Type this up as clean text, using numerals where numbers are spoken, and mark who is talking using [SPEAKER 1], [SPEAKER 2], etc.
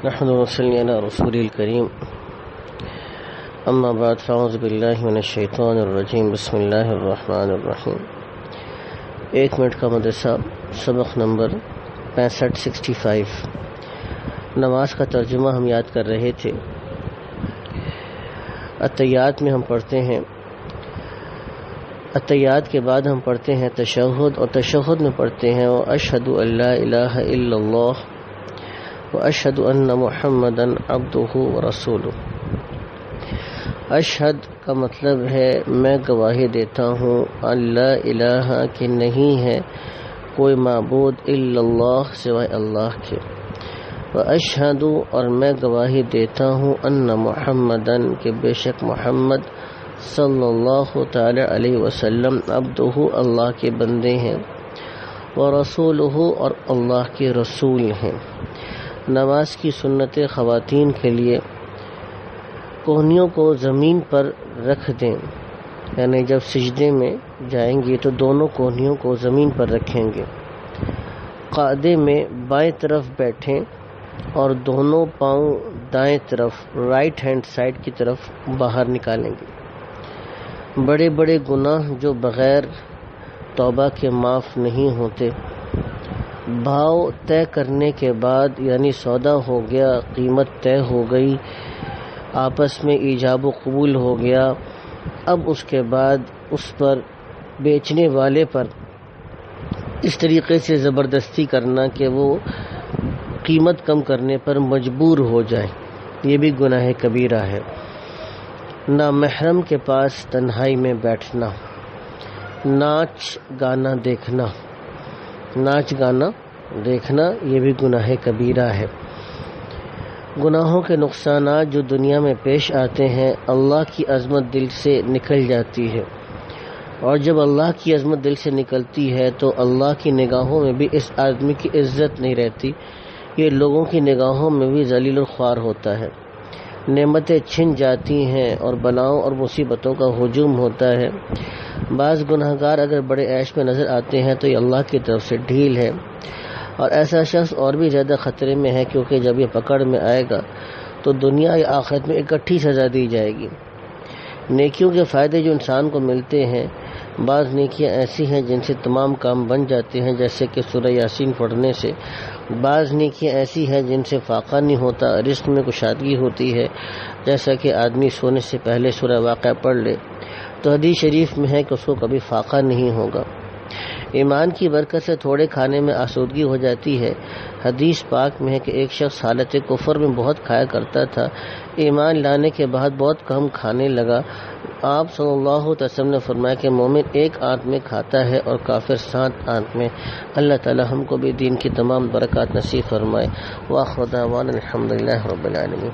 [SPEAKER 1] نحمد ونصلي على رسول الكريم اما بعد فاعوذ باللہ من الشیطان الرجیم بسم اللہ الرحمن الرحیم۔ 1 منٹ کا مدرسہ، سبق نمبر 6565۔ نماز کا ترجمہ ہم یاد کر رہے تھے۔ التحیات میں ہم پڑھتے ہیں، التحیات کے بعد ہم پڑھتے ہیں تشہد، اور تشہد میں پڑھتے ہیں واشہد ان لا الہ الا اللہ واشہد ان محمدا عبدہ ورسولہ۔ اشہد کا مطلب ہے میں گواہی دیتا ہوں اللہ الہ کہ نہیں ہے کوئی معبود الا اللہ سوائے اللہ کے، واشہد اور میں گواہی دیتا ہوں ان محمدن کہ بے شک محمد صلی اللہ تعالی علیہ وسلم عبدہ اللہ کے بندے ہیں، ورسولہ اور اللہ کے رسول ہیں۔ نماز کی سنت خواتین کے لیے کوہنیوں کو زمین پر رکھ دیں، یعنی جب سجدے میں جائیں گی تو دونوں کوہنیوں کو زمین پر رکھیں گے، قاعدے میں بائیں طرف بیٹھیں اور دونوں پاؤں دائیں طرف رائٹ ہینڈ سائڈ کی طرف باہر نکالیں گے۔ بڑے بڑے گناہ جو بغیر توبہ کے معاف نہیں ہوتے، بھاؤ طے کرنے کے بعد یعنی سودا ہو گیا، قیمت طے ہو گئی، آپس میں ایجاب و قبول ہو گیا، اب اس کے بعد اس پر بیچنے والے پر اس طریقے سے زبردستی کرنا کہ وہ قیمت کم کرنے پر مجبور ہو جائے، یہ بھی گناہ کبیرہ ہے۔ نامحرم کے پاس تنہائی میں بیٹھنا، ناچ گانا دیکھنا، ناچ گانا دیکھنا یہ بھی گناہ کبیرہ ہے۔ گناہوں کے نقصانات جو دنیا میں پیش آتے ہیں، اللہ کی عظمت دل سے نکل جاتی ہے، اور جب اللہ کی عظمت دل سے نکلتی ہے تو اللہ کی نگاہوں میں بھی اس آدمی کی عزت نہیں رہتی، یہ لوگوں کی نگاہوں میں بھی ذلیل و خوار ہوتا ہے، نعمتیں چھن جاتی ہیں اور بلاؤں اور مصیبتوں کا ہجوم ہوتا ہے۔ بعض گناہگار اگر بڑے عیش میں نظر آتے ہیں تو یہ اللہ کی طرف سے ڈھیل ہے، اور ایسا شخص اور بھی زیادہ خطرے میں ہے، کیونکہ جب یہ پکڑ میں آئے گا تو دنیا یا آخرت میں اکٹھی سزا دی جائے گی۔ نیکیوں کے فائدے جو انسان کو ملتے ہیں، بعض نیکیاں ایسی ہیں جن سے تمام کام بن جاتے ہیں، جیسے کہ سورہ یاسین پڑھنے سے۔ بعض نیکیاں ایسی ہیں جن سے فاقہ نہیں ہوتا، رزق میں کشادگی ہوتی ہے، جیسا کہ آدمی سونے سے پہلے سورہ واقعہ پڑھ لے تو حدیث شریف میں ہے کہ اس کو کبھی فاقہ نہیں ہوگا۔ ایمان کی برکت سے تھوڑے کھانے میں آسودگی ہو جاتی ہے۔ حدیث پاک میں ہے کہ ایک شخص حالت کفر میں بہت کھایا کرتا تھا، ایمان لانے کے بعد بہت کم کھانے لگا۔ آپ صلی اللہ علیہ وسلم نے فرمایا کہ مومن 1 آنت میں کھاتا ہے اور کافر 7 آنت میں۔ اللہ تعالی ہم کو بھی دین کی تمام برکات نصیب فرمائے۔ وآخر دعوانا الحمدللہ رب العالمین۔